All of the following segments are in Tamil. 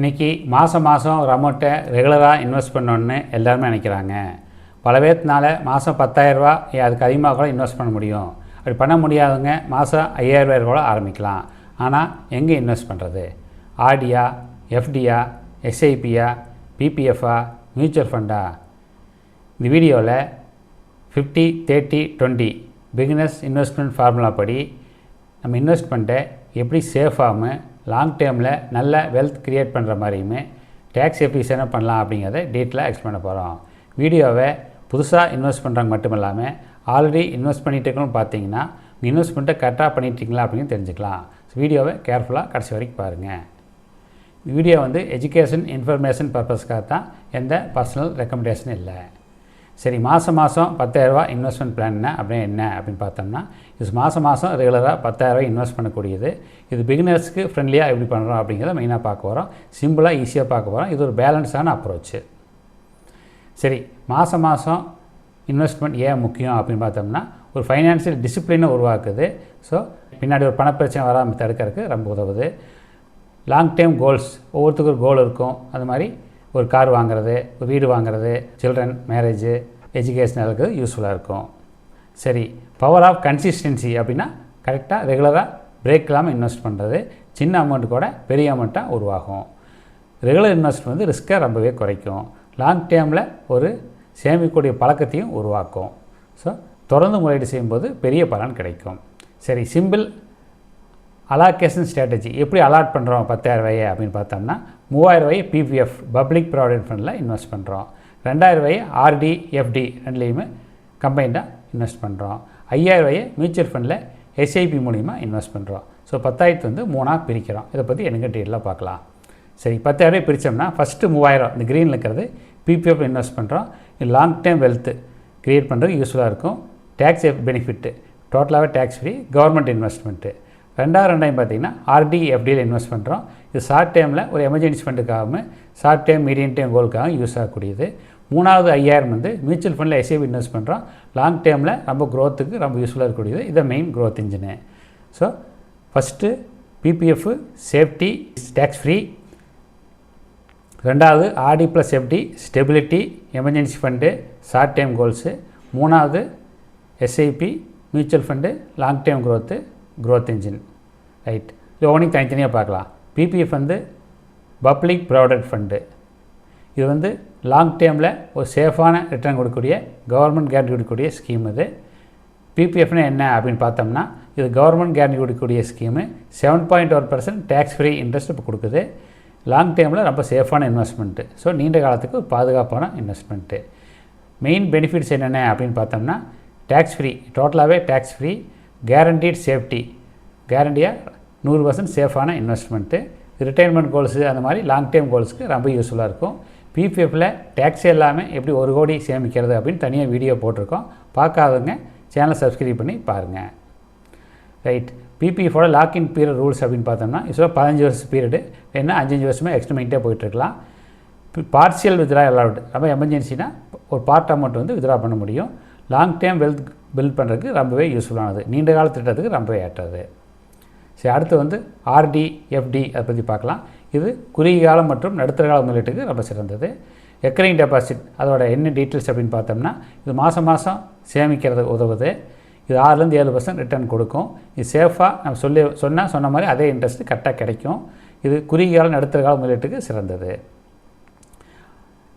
இன்றைக்கி மாதம் ஒரு அமௌண்ட்டை ரெகுலராக இன்வெஸ்ட் பண்ணணுன்னு எல்லாருமே நினைக்கிறாங்க. பல பேர்த்தினால மாதம் 10,000 அதுக்கு அதிகமாக கூட இன்வெஸ்ட் பண்ண முடியும். அப்படி பண்ண முடியாதவங்க மாதம் 5,000 கூட ஆரம்பிக்கலாம். ஆனால் எங்கே இன்வெஸ்ட் பண்ணுறது? ஆர்டியா, எஃப்டியா, எஸ்ஐபியா, பிபிஎஃபா, மியூச்சுவல் ஃபண்டா? இந்த வீடியோவில் 50-30-20 பிகினர்ஸ் இன்வெஸ்ட்மெண்ட் ஃபார்முலா படி நம்ம இன்வெஸ்ட்மெண்ட்டை எப்படி சேஃபாகவும் லாங் டேர்மில் நல்ல வெல்த் க்ரியேட் பண்ணுற மாதிரியுமே டேக்ஸ் எஃபிஷியன்ட்டாக பண்ணலாம் அப்படிங்கிறத டீட்டெயிலாக எக்ஸ்பிளைன் பண்ண போகிறோம். வீடியோவை புதுசாக இன்வெஸ்ட் பண்ணுறவங்க மட்டும் இல்லாமல் ஆல்ரெடி இன்வெஸ்ட் பண்ணிகிட்டு இருக்கணும்னு பார்த்தீங்கன்னா இன்வெஸ்ட்மெண்ட்டை கரெக்டாக பண்ணிட்டீங்களா அப்படின்னு தெரிஞ்சுக்கலாம். வீடியோவை கேர்ஃபுல்லாக கடைசி வரைக்கும் பாருங்கள். வீடியோ எஜுகேஷன் இன்ஃபர்மேஷன் பர்பஸ்க்காக தான், எந்த பர்சனல் ரெக்கமெண்டேஷன் இல்லை. சரி, மாதம் 10,000 இன்வெஸ்ட்மெண்ட் பிளான் என்ன அப்படின்னு பார்த்தோம்னா, இது மாதம் ரெகுலராக 10,000 இன்வெஸ்ட் பண்ணக்கூடியது. இது பிகினர்ஸ்க்கு ஃப்ரெண்ட்லியாக எப்படி பண்ணுறோம் அப்படிங்கிறத மெயினாக பார்க்க போகிறோம். சிம்பிளாக ஈஸியாக பார்க்க போகிறோம். இது ஒரு பேலன்ஸான அப்ரோச்சு. சரி, மாதம் இன்வெஸ்ட்மெண்ட் ஏன் முக்கியம் அப்படின்னு பார்த்தோம்னா, ஒரு ஃபைனான்சியல் டிசிப்ளினை உருவாக்குது. ஸோ பின்னாடி ஒரு பணப்பிரச்சனை வராமல் தடுக்கிறதுக்கு ரொம்ப உதவுது. லாங் டேர்ம் கோல்ஸ், ஒவ்வொருத்தருக்கும் ஒரு கோல் இருக்கும். அது மாதிரி ஒரு கார் வாங்குறது, ஒரு வீடு வாங்குறது, சில்ட்ரன் மேரேஜு, எஜுகேஷன் இருக்கிறது யூஸ்ஃபுல்லாக இருக்கும். சரி, பவர் ஆஃப் கன்சிஸ்டன்சி அப்படின்னா கரெக்டாக ரெகுலராக பிரேக் இல்லாமல் இன்வெஸ்ட் பண்ணுறது. சின்ன அமௌண்ட்டு கூட பெரிய அமௌண்ட்டாக உருவாகும். ரெகுலர் இன்வெஸ்ட் ரிஸ்க்கை ரொம்பவே குறைக்கும். லாங் டேர்மில் ஒரு சேமிக்கக்கூடிய பழக்கத்தையும் உருவாக்கும். ஸோ தொடர்ந்து முதலீடு செய்யும்போது பெரிய பலன் கிடைக்கும். சரி, சிம்பிள் அலாகேஷன் ஸ்ட்ராட்டஜி எப்படி அலாட் பண்ணுறோம் 10,000 அப்படின்னு பார்த்தோம்னா, 3,000 பிபிஎஃப் பப்ளிக் ப்ராவிடென்ட் ஃபண்டில் இன்வெஸ்ட் பண்ணுறோம். 2,000 ஆர்டி, எஃப்டி ரெண்டுலேயுமே கம்பைண்டாக இன்வெஸ்ட் பண்ணுறோம். 5,000 மியூச்சுவல் ஃபண்டில் எஸ்ஐபி மூலிமா இன்வெஸ்ட் பண்ணுறோம். ஸோ 10,000 3ஆக பிரிக்கிறோம். இதை பற்றி எனக்கு டீட்டெயிலாக பார்க்கலாம். சரி, 10,000 பிரித்தோம்னா ஃபஸ்ட்டு 3,000 இந்த க்ரீனில் இருக்கிறது பிபிஎஃப் இன்வெஸ்ட் பண்ணுறோம். இது லாங் டேர்ம் வெல்த்து க்ரியேட் பண்ணுறதுக்கு யூஸ்ஃபுல்லாக இருக்கும். டேக்ஸ் பெனிஃபிட்டு டோட்டலாகவே டேக்ஸ் ஃப்ரீ, கவர்மெண்ட் இன்வெஸ்ட்மெண்ட்டு. 2,000 பார்த்திங்கன்னா ஆர்டி, எஃப்டியில் இன்வெஸ்ட் பண்ணுறோம். இது ஷார்ட் டைமில் ஒரு எமர்ஜென்சி ஃபண்டுக்காகவும் ஷார்ட் டைம் மீடியம் டைம் கோலுக்காகவும் யூஸ் ஆகக்கூடியது. 3வது 5,000 மியூச்சுவல் ஃபண்டில் எஸ்ஐபி இன்வெஸ்ட் பண்ணுறோம். லாங் டேர்மில் ரொம்ப க்ரோத்துக்கு ரொம்ப யூஸ்ஃபுல்லாக இருக்கக்கூடியது. இதை main growth engine. So first PPF safety, tax free. 2வது RD plus FD stability, emergency fund, short time goals. 3வது SIP mutual fund, long time growth engine. Right, இது ஒவ்வொன்றையும் தனித்தனியாக பார்க்கலாம். PPF public provident fund. இது லாங் டேர்மில் ஒரு சேஃபான ரிட்டர்ன் கொடுக்கக்கூடிய கவர்மெண்ட் கேரண்டி கொடுக்கக்கூடிய ஸ்கீம். இது பிபிஎஃப்னு என்ன அப்படின்னு பார்த்தோம்னா, இது கவர்மெண்ட் கேரண்டி கொடுக்கக்கூடிய ஸ்கீமு. 7.1% டேக்ஸ் ஃப்ரீ இன்ட்ரெஸ்ட் இப்போ கொடுக்குது. லாங் டேர்மில் ரொம்ப சேஃபான இன்வெஸ்ட்மெண்ட்டு. ஸோ நீண்ட காலத்துக்கு ஒரு பாதுகாப்பான இன்வெஸ்ட்மெண்ட்டு. மெயின் பெனிஃபிட்ஸ் என்னென்ன அப்படின்னு பார்த்தோம்னா, டேக்ஸ் ஃப்ரீ, டோட்டலாகவே டேக்ஸ் ஃப்ரீ, கேரண்டீட் சேஃப்டி, கேரண்டியாக 100% சேஃபான இன்வெஸ்ட்மெண்ட்டு. ரிட்டைர்மெண்ட் கோல்ஸு அந்த மாதிரி லாங் டேர்ம் கோல்ஸுக்கு ரொம்ப யூஸ்ஃபுல்லாக இருக்கும். பிபிஎஃப்பில் டேக்ஸ் எல்லாமே எப்படி 1 கோடி சேமிக்கிறது அப்படின்னு தனியாக வீடியோ போட்டிருக்கோம். பார்க்காதவங்க சேனலை சப்ஸ்கிரைப் பண்ணி பாருங்கள். ரைட், பிபிஎஃபோட லாக்இன் பீரியட் ரூல்ஸ் அப்படின்னு பார்த்தோம்னா, இப்போ 15 வருஷம் பீரியடு, என்ன 5 வருஷமாக எக்ஸ்டெண்ட் போயிட்டுருக்கலாம். பார்ஷியல் வித்ரா அலவுட், ரொம்ப எமர்ஜென்சினா ஒரு பார்ட் அமௌண்ட் வித்ரா பண்ண முடியும். லாங் டேர்ம் வெல்த் பில்ட் பண்ணுறதுக்கு ரொம்பவே யூஸ்ஃபுல்லானது, நீண்ட கால திட்டத்துக்கு ரொம்பவே ஏற்றது. சரி, அடுத்து ஆர்டி, எஃப்டி அதை பற்றி பார்க்கலாம். இது குறுகிய காலம் மற்றும் நடுத்தர கால முதலீட்டுக்கு ரொம்ப சிறந்தது. ரெக்கரிங் டெபாசிட் அதோட என்ன டீட்டெயில்ஸ் அப்படின்னு பார்த்தோம்னா, இது மாதம் சேமிக்கிறது உதவுது. இது 6-7% ரிட்டர்ன் கொடுக்கும். இது சேஃபாக நம்ம சொன்ன மாதிரி அதே இன்ட்ரெஸ்ட் கரெக்டாக கிடைக்கும். இது குறுகிய கால நடுத்தர கால முதலீட்டுக்கு சிறந்தது.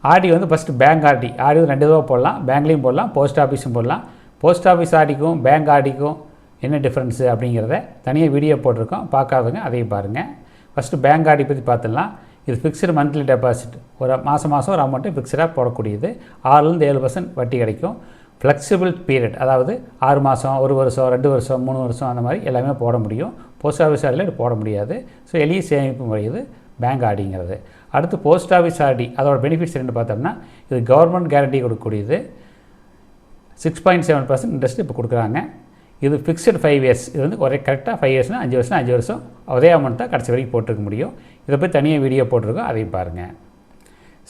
RD first bank RD. RD 2 தடவை போடலாம். பேங்க்லேயும் போடலாம், போஸ்ட் ஆஃபீஸும் போடலாம். போஸ்ட் ஆஃபீஸ் ஆர்டிக்கும் பேங்க் ஆர்டிக்கும் என்ன டிஃப்ரென்ஸு அப்படிங்கிறத தனியாக வீடியோ போட்டிருக்கோம். பார்க்காதவங்க அதையும் பாருங்கள். ஃபஸ்ட்டு பேங்க் ஆர்டி பற்றி பார்த்துடலாம். இது ஃபிக்ஸ்டு மந்த்லி டெபாசிட், ஒரு மாதம் ஒரு அமௌண்ட்டு ஃபிக்ஸ்டாக போடக்கூடியது. 6-7% வட்டி கிடைக்கும். ஃப்ளெக்சிபிள் பீரியட், அதாவது 6 மாதம், 1 வருஷம், 2 வருஷம், 3 வருஷம் அந்த மாதிரி எல்லாமே போட முடியும். போஸ்ட் ஆஃபீஸ் ஆர்டியில் இது போட முடியாது. ஸோ எளிய சேமிப்பு முறையுது பேங்க் ஆர்டிங்கிறது. அடுத்து போஸ்ட் ஆஃபீஸ் ஆர்டி, அதோட பெனிஃபிட்ஸ் என்ன பார்த்தோம்னா, இது கவர்மெண்ட் கேரண்டி கொடுக்கக்கூடியது. 6.7% இன்ட்ரெஸ்ட் இப்போ கொடுக்குறாங்க. இது ஃபிக்ஸ்டு 5 இயர்ஸ். இது ஒரே கரெக்டாக 5 இயர்ஸ்னால் 5 வருஷம் அதே அமௌண்ட் தான் கடைசி வரைக்கும் போட்டிருக்க முடியும். இதை போய் தனியாக வீடியோ போட்டிருக்கோம், அதையும் பாருங்கள்.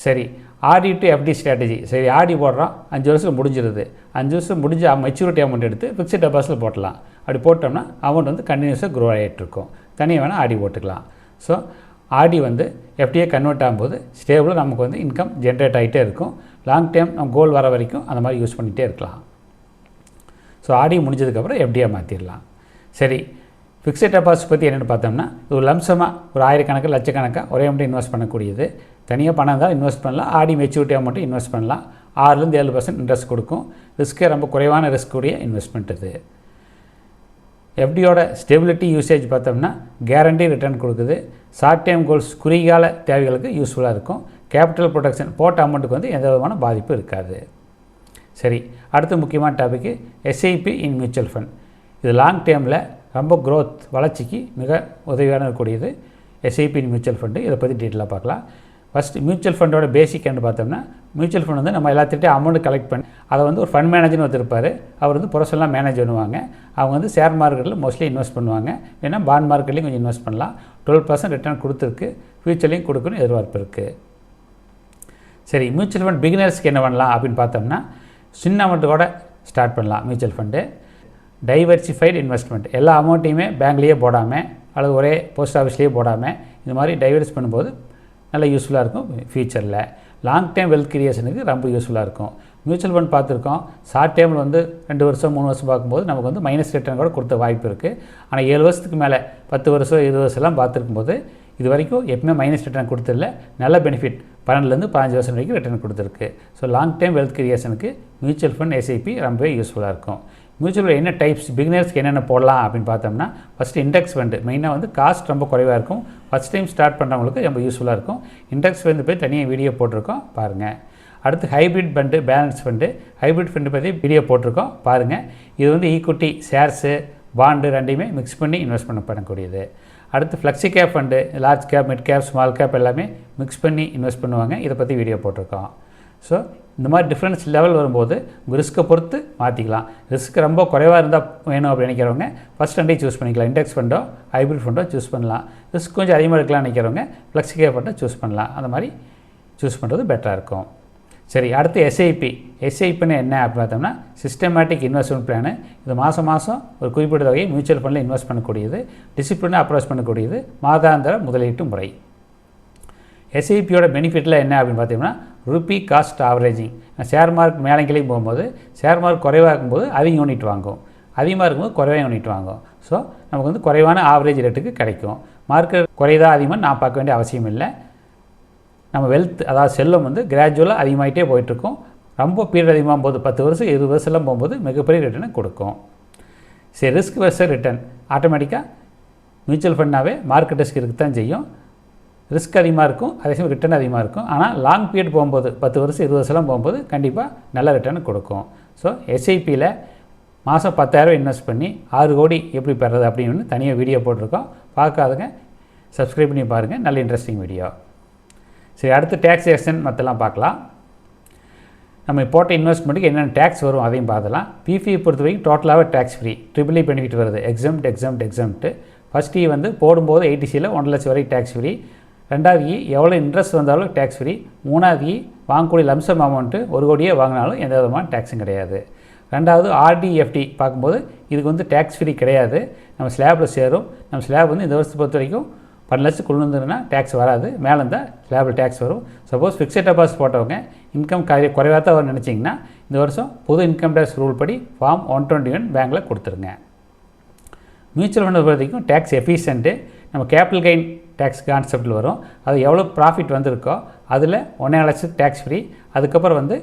சரி, ஆர்டி டு எஃப்டி ஸ்ட்ராட்டஜி. சரி, ஆர்டி போடுறோம், 5 வருஷம் முடிஞ்சிருது. 5 வருஷம் முடிஞ்ச மெச்சூரிட்டி அமௌண்ட் எடுத்து ஃபிக்ஸ்டு டெபாசிட்டில் போட்டலாம். அப்படி போட்டோம்னா அமௌண்ட் கண்டினியூஸாக க்ரோ ஆகிட்டு இருக்கும். தனியாக வேணால் ஆர்டி போட்டுக்கலாம். ஸோ ஆர்டி வந்து எஃப்டிஏ கன்வெர்ட் ஆகும்போது ஸ்டேபிளாக நமக்கு வந்து இன்கம் ஜென்ரேட் ஆகிட்டே இருக்கும். லாங் டைம் நம்ம கோல் வர வரைக்கும் அந்த மாதிரி யூஸ் பண்ணிகிட்டே இருக்கலாம். ஸோ ஆர்டி முடிஞ்சதுக்கப்புறம் எஃப்டிஏ மாற்றிடலாம். சரி, ஃபிக்ஸட் டெபாசிட் பற்றி என்னென்னு பார்த்தோம்னா, ஒரு லம்சமாக ஒரு ஆயிரக்கணக்கு லட்சக்கணக்காக ஒரே மட்டும் இன்வெஸ்ட் பண்ணக்கூடியது. தனியாக பணம் இருந்தால் இன்வெஸ்ட் பண்ணலாம். ஆர்டி மெச்சூரிட்டியாக மட்டும் இன்வெஸ்ட் பண்ணலாம். 6-7% இன்ட்ரெஸ்ட் கொடுக்கும். ரிஸ்க்கே ரொம்ப குறைவான ரிஸ்க் உடைய இன்வெஸ்ட்மெண்ட் இது. எஃப்டியோட ஸ்டெபிலிட்டி யூசேஜ் பார்த்தோம்னா கேரண்டி ரிட்டர்ன் கொடுக்குது. ஷார்ட் டைம் கோல்ஸ் குறுகிய தேவைகளுக்கு யூஸ்ஃபுல்லாக இருக்கும். கேபிட்டல் ப்ரொடெக்ஷன் போட்ட அமௌண்ட்டுக்கு வந்து எந்த விதமான பாதிப்பும் இருக்காது. சரி, அடுத்த முக்கியமான topic SIP in mutual fund. இது லாங் டேர்மில் ரொம்ப க்ரோத் வளர்ச்சிக்கு மிக உதவியான இருக்கக்கூடியது எஸ்ஐபி இன் மியூச்சுவல் ஃபண்டு. இதை பற்றி டீட்டெயிலாக பார்க்கலாம். ஃபஸ்ட்டு மியூச்சுவல் ஃபண்டோட பேசிக் என்ன பார்த்தோம்னா, மியூச்சுவல் ஃபண்ட் வந்து நம்ம எல்லாத்திட்டையும் அமௌண்ட் கலெக்ட் பண்ணி அதை வந்து ஒரு ஃபண்ட் மேனேஜர்னு வச்சுருப்பார். அவர் வந்து ப்ரொஃபஷனலாக மேனேஜ் பண்ணுவாங்க. அவங்க வந்து ஷேர் மார்க்கெட்டில் மோஸ்ட்லி இன்வெஸ்ட் பண்ணுவாங்க. ஏன்னா பாண்ட் மார்க்கெட்லேயும் கொஞ்சம் இன்வெஸ்ட் பண்ணலாம். 12% ரிட்டர்ன் கொடுத்துருக்கு. ஃபியூச்சர்லேயும் கொடுக்கணும்னு எதிர்பார்ப்பு இருக்குது. சரி, மியூச்சுவல் ஃபண்ட் பிகினர்ஸ்க்கு என்ன பண்ணலாம் அப்படின்னு பார்த்தோம்னா, சின்ன அமௌண்ட்டோட ஸ்டார்ட் பண்ணலாம். Mutual fund diversified investment. எல்லா அமௌண்ட்டையுமே பேங்க்லேயே போடாமல் அல்லது ஒரே போஸ்ட் ஆஃபீஸ்லேயே போடாமல் இந்த மாதிரி டைவர்ஸ் பண்ணும்போது நல்லா யூஸ்ஃபுல்லாக இருக்கும். ஃபியூச்சரில் லாங் டைம் வெல்த் கிரியேஷனுக்கு ரொம்ப யூஸ்ஃபுல்லாக இருக்கும். மியூச்சுவல் ஃபண்ட் பார்த்துருக்கோம். ஷார்ட் டைமில் வந்து 2 வருஷம் 3 வருஷம் பார்க்கும்போது நமக்கு வந்து மைனஸ் ரிட்டர்ன் கூட கொடுத்த வாய்ப்பு இருக்குது. ஆனால் 7 வருஷத்துக்கு மேலே 10 வருஷம் 20 வருஷம்லாம் பார்த்துருக்கும்போது இது வரைக்கும் எப்பவுமே மைனஸ் ரிட்டர்ன் கொடுத்ததில்ல. நல்ல பெனிஃபிட் 12-15 வருஷம் வரைக்கும் ரிட்டர்ன் கொடுத்துருக்கு. ஸோ லாங் டைம் வெல்த் கிரியேஷனுக்கு மியூச்சுவல் ஃபண்ட் எஸ்ஐபி ரொம்பவே யூஸ்ஃபுல்லாக இருக்கும். மியூச்சுவல் ஃபண்ட் என்ன டைப்ஸ் பிகினர்ஸ்க்கு என்னென்ன போடலாம் அப்படின்னு பார்த்தோம்னா, ஃபஸ்ட்டு இண்டெக்ஸ் ஃபண்டு. மெயினாக வந்து காஸ்ட் ரொம்ப குறைவாக இருக்கும். ஃபஸ்ட் டைம் ஸ்டார்ட் பண்ணுறவங்களுக்கு ரொம்ப யூஸ்ஃபுல்லாக இருக்கும். இண்டெக்ஸ் ஃபண்டு போய் தனியாக வீடியோ போட்டிருக்கோம், பாருங்கள். அடுத்து hybrid fund, balance fund. Hybrid fund பற்றி வீடியோ போட்டிருக்கோம், பாருங்கள். இது வந்து ஈக்விட்டி, ஷேர்ஸு, பாண்டு ரெண்டையுமே மிக்ஸ் பண்ணி இன்வெஸ்ட் பண்ணக்கூடியது. அடுத்து flexi cap fund, large cap, mid cap, small cap எல்லாமே மிக்ஸ் பண்ணி இன்வெஸ்ட் பண்ணுவாங்க. இதை பற்றி வீடியோ போட்டிருக்கோம். ஸோ இந்த மாதிரி டிஃப்ரென்ஸ் லெவல் வரும்போது ரிஸ்க்கை பொறுத்து மாற்றிக்கலாம். ரிஸ்க் ரொம்ப குறைவாக இருந்தால் வேணும் அப்படின்னு நினைக்கிறவங்க ஃபஸ்ட் ரெண்டையும் சூஸ் பண்ணிக்கலாம். இண்டெக்ஸ் ஃபண்டோ ஹைப்ரிட் ஃபண்டோ சூஸ் பண்ணலாம். ரிஸ்க் கொஞ்சம் அதிகமாக இருக்கலாம்னு நினைக்கிறவங்க ஃப்ளெக்ஸி கேப் ஃபண்டோ சூஸ் பண்ணலாம். அந்த மாதிரி சூஸ் பண்ணுறது பெட்டராக இருக்கும். சரி, அடுத்து எஸ்ஐபி. எஸ்ஐபின்னு என்ன அப்படின்னு பார்த்தோம்னா, சிஸ்டமேட்டிக் இன்வெஸ்ட்மெண்ட் பிளானு. இது மாதம் ஒரு குறிப்பிட்ட தொகையை மியூச்சுவல் ஃபண்டில் இன்வெஸ்ட் பண்ணக்கூடியது. டிசிப்ளினாக அப்ரோச் பண்ணக்கூடியது. மாதாந்திர முதலீட்டு முறை. எஸ்ஐபியோட பெனிஃபிட்டில் என்ன அப்படின்னு பார்த்தீங்கன்னா, Ruby cost averaging. Share mark மேலே கீழே போகும்போது ஷேர் மார்க் குறைவாக இருக்கும்போது அதிக யூனிட் வாங்கும், அதிகமாக இருக்கும்போது குறைவாக யூனிட் வாங்கும். ஸோ நமக்கு வந்து குறைவான ஆவரேஜ் ரேட்டுக்கு கிடைக்கும். மார்க்கெட் குறைதா அதிகமாக நான் பார்க்க வேண்டிய அவசியம் இல்லை. நம்ம வெல்த் அதாவது செல்வம் வந்து கிராஜுவலாக அதிகமாகிட்டே போயிட்டுருக்கும். ரொம்ப பீரியட் அதிகமாக போகும்போது 10 வருஷம் 20 வருஷம்லாம் போகும்போது மிகப்பெரிய ரிட்டர்னை கொடுக்கும். சரி, ரிஸ்க் வெர்சஸ் ரிட்டர்ன். ஆட்டோமேட்டிக்காக மியூச்சுவல் ஃபண்டாகவே மார்க்கெட் ரிஸ்க் இருக்க தான் செய்யும். ரிஸ்க் அதிகமாக இருக்கும், அதே சமயம் ரிட்டர்ன் அதிகமாக இருக்கும். ஆனால் லாங் பீரியட் போகும்போது 10 வருஷம் 20 வருஷம்லாம் போகும்போது கண்டிப்பாக நல்ல ரிட்டர்ன் கொடுக்கும். ஸோ எஸ்ஐபியில் மாதம் 10,000 இன்வெஸ்ட் பண்ணி 6 கோடி எப்படி பெறது அப்படின்னு தனியாக வீடியோ போட்டிருக்கோம். பார்க்காதங்க சப்ஸ்கிரைப் பண்ணி பாருங்கள், நல்ல இன்ட்ரெஸ்டிங் வீடியோ. சரி, அடுத்து டேக்ஸேஷன் மற்றெல்லாம் பார்க்கலாம். நம்ம போட்ட இன்வெஸ்ட்மெண்ட்டுக்கு என்னென்ன டேக்ஸ் வரும் அதையும் பார்க்கலாம். பிஃபியை பொறுத்த வரைக்கும் டோட்டலாகவே டேக்ஸ் ஃப்ரீ. ட்ரிபிள் பெனிஃபிட் வருது, எக்ஸம்ட். ஃபஸ்ட் இ வந்து போடும்போது 80Cயில் 1 லட்சம் வரைக்கும் டேக்ஸ் ஃப்ரீ. 2வது எவ்வளோ இன்ட்ரெஸ்ட் வந்தாலும் டேக்ஸ் ஃப்ரீ. 3வது வாங்கக்கூடிய லம்சம் அமௌண்ட்டு 1 கோடியே வாங்கினாலும் எந்த விதமான டேக்ஸும் கிடையாது. 2வது ஆர்டிஎஃப்டி பார்க்கும்போது இதுக்கு வந்து டேக்ஸ் ஃப்ரீ கிடையாது. நம்ம ஸ்லாபில் சேரும். நம்ம ஸ்லாப் வந்து இந்த வருஷத்தை பொறுத்த வரைக்கும் 12 லட்சம் கொண்டு வந்துருன்னா டேக்ஸ் வராது. மேலே இருந்தால் ஸ்லாபில் டேக்ஸ் வரும். சப்போஸ் ஃபிக்ஸட் டெபாசிட் போட்டவங்க இன்கம் குறைவாக தான் வரும் நினச்சிங்கன்னா இந்த வருஷம் புது இன்கம் டேக்ஸ் ரூல் படி ஃபார்ம் 121 பேங்க்கில் கொடுத்துருங்க. மியூச்சுவல் ஃபண்டை பொறுத்த வரைக்கும் டேக்ஸ் எஃபிஷியன்ட்டு. நம்ம கேபிட்டல் கெயின் டேக்ஸ் கான்செப்டில் வரும். அது எவ்வளோ ப்ராஃபிட் வந்திருக்கோ அதில் 1.5 லட்சம் டேக்ஸ் ஃப்ரீ. அதுக்கப்புறம் வந்து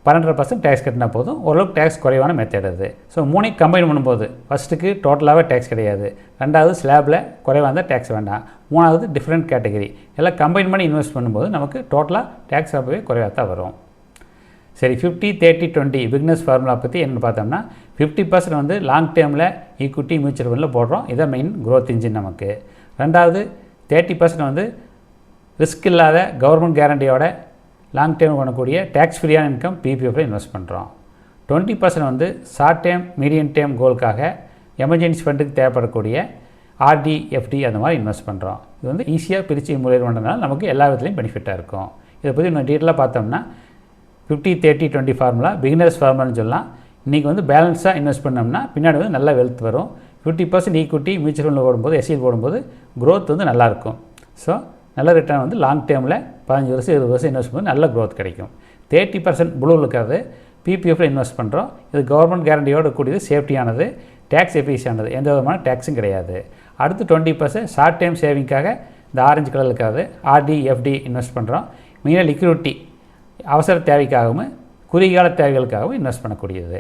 12% டேக்ஸ் கட்டினா போதும். ஓரளவுக்கு டேக்ஸ் குறைவான மெத்தட் அது. ஸோ 3 கம்பைன் பண்ணும்போது ஃபஸ்ட்டுக்கு டோட்டலாகவே டேக்ஸ் கிடையாது. 2வது ஸ்லாபில் குறைவாக இருந்தால் டேக்ஸ் வேண்டாம். 3வது டிஃப்ரெண்ட் கேட்டகரி. எல்லாம் கம்பைன் பண்ணி இன்வெஸ்ட் பண்ணும்போது நமக்கு டோட்டலாக டேக்ஸ் ரொம்பவே குறைவாக தான் வரும். சரி, 50-30-20 பிக்னஸ் ஃபார்முலா பற்றி என்ன பார்த்தோம்னா, 50% வந்து லாங் டேர்மில் ஈக்விட்டி மியூச்சுவல் ஃபண்டில் போடுறோம். இதான் மெயின் க்ரோத் இன்ஜின் நமக்கு. 2வது 30% வந்து ரிஸ்க் இல்லாத கவர்மெண்ட் கேரண்டியோட லாங் டேர்ம் பண்ணக்கூடிய டேக்ஸ் ஃப்ரீயான இன்கம் பிபிஎஃப்பில் இன்வெஸ்ட் பண்ணுறோம். 20% வந்து ஷார்ட் டேர்ம் மீடியம் டேர்ம் கோலுக்காக எமர்ஜென்சி ஃபண்டுக்கு தேவைப்படக்கூடிய ஆர்டி, எஃப்டி அந்த மாதிரி இன்வெஸ்ட் பண்ணுறோம். இது வந்து ஈஸியாக பிரித்து முதலீடு பண்ணுறதுனால நமக்கு எல்லா விதத்துலையும் பெனிஃபிட்டாக இருக்கும். இதை பற்றி இன்னும் டீட்டெயிலாக பார்த்தோம்னா 50-30-20 ஃபார்முலா பிகினர்ஸ் ஃபார்முலான்னு சொல்லலாம். இன்றைக்கி வந்து பேலன்ஸாக இன்வெஸ்ட் பண்ணோம்னா பின்னாடி வந்து நல்ல வெல்த் வரும். 50% ஈக்விட்டி மியூச்சுவல் ஃபண்டில் போடும்போது எஸ்சியில் போடும்போது க்ரோத் வந்து நல்லாயிருக்கும். ஸோ நல்ல ரிட்டர்ன் வந்து லாங் டேர்மில் 15 வருஷம் 20 வருஷம் இன்வெஸ்ட் பண்ணி நல்ல க்ரோத் கிடைக்கும். 30% ப்ளூவில் இருக்கிறது பிபிஎஃப்பில் இன்வெஸ்ட் பண்ணுறோம். இது கவர்மெண்ட் கேரண்டியோடு கூடியது, சேஃப்டியானது, டேக்ஸ் எஃபிஷியன்டானது, எந்த விதமான டேக்ஸும் கிடையாது. அடுத்து 20% ஷார்ட் டைம் சேவிங்காக இந்த ஆரஞ்சு கலர் இருக்காது ஆர்டி எஃப்டி இன்வெஸ்ட் பண்ணுறோம். மெயினாக லிக்விடிட்டி அவசர தேவைக்காகவும் குறுகிய தேவைகளுக்காகவும் இன்வெஸ்ட் பண்ணக்கூடியது.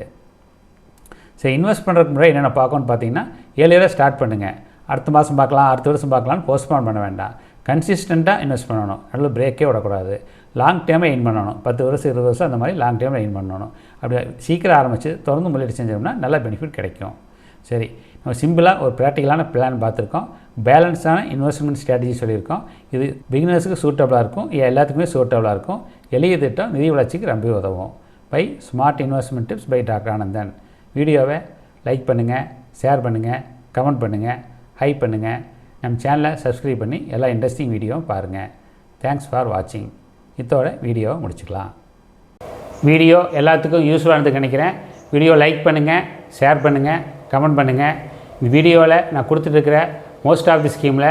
சரி, இன்வெஸ்ட் பண்ணுறதுக்கு முன்னாடி என்னென்ன பார்க்கணும்னு பார்த்தீங்கன்னா, ஏர்லியராக ஸ்டார்ட் பண்ணுங்கள். அடுத்த மாதம் பார்க்கலாம், அடுத்த வருஷம் பார்க்கலான்னு போஸ்ட்போன் பண்ண வேண்டாம். கன்சிஸ்டண்ட்டாக இன்வெஸ்ட் பண்ணணும். நல்ல பிரேக்கே விடக்கூடாது. லாங் டேர்மை எயின் பண்ணணும். 10 வருஷம் 20 வருஷம் அந்த மாதிரி லாங் டேர்மில் எயின் பண்ணணும். அப்படி சீக்கிரம் ஆரம்பித்து தொடர்ந்து முதலீடு செஞ்சோம்னா நல்ல பெனிஃபிட் கிடைக்கும். சரி, நம்ம சிம்பிளாக ஒரு ப்ராக்டிக்கலான பிளான் பார்த்துருக்கோம். பேலன்ஸான இன்வெஸ்ட்மெண்ட் ஸ்ட்ராட்டஜி சொல்லியிருக்கோம். இது பிகினர்ஸுக்கு சூட்டபுளாக இருக்கும், எல்லாத்துக்குமே சூட்டபுளாக இருக்கும். எளிய திட்டம் நிதி வளர்ச்சிக்கு ரொம்ப உதவும். By smart investment tips by doctor Anandan. வீடியோவை லைக் பண்ணுங்கள், ஷேர் பண்ணுங்கள், கமெண்ட் பண்ணுங்கள், ஹைப் பண்ணுங்கள். நம்ம சேனலை சப்ஸ்கிரைப் பண்ணி எல்லா இன்ட்ரெஸ்டிங் வீடியோவும் பாருங்கள். தேங்க்ஸ் ஃபார் வாட்சிங். இதோட வீடியோவை முடிச்சுக்கலாம். வீடியோ எல்லாத்துக்கும் யூஸ்ஃபுல்லானது நினைக்கிறேன். வீடியோ லைக் பண்ணுங்கள், ஷேர் பண்ணுங்கள், கமெண்ட் பண்ணுங்கள். இந்த வீடியோவில் நான் கொடுத்துட்ருக்கிற மோஸ்ட் ஆஃப் தி ஸ்கீமில்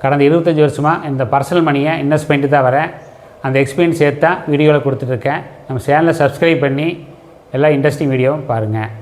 கடந்த 25 வருஷமாக இந்த பர்சனல் மணியை இன்வெஸ்ட் பண்ணிட்டு தான் வரேன். அந்த எக்ஸ்பீரியன்ஸ் சேர்த்து தான் வீடியோவில் கொடுத்துட்ருக்கேன். நம்ம சேனலை சப்ஸ்கிரைப் பண்ணி எல்லா இன்ட்ரெஸ்டிங் வீடியோவும் பாருங்கள்.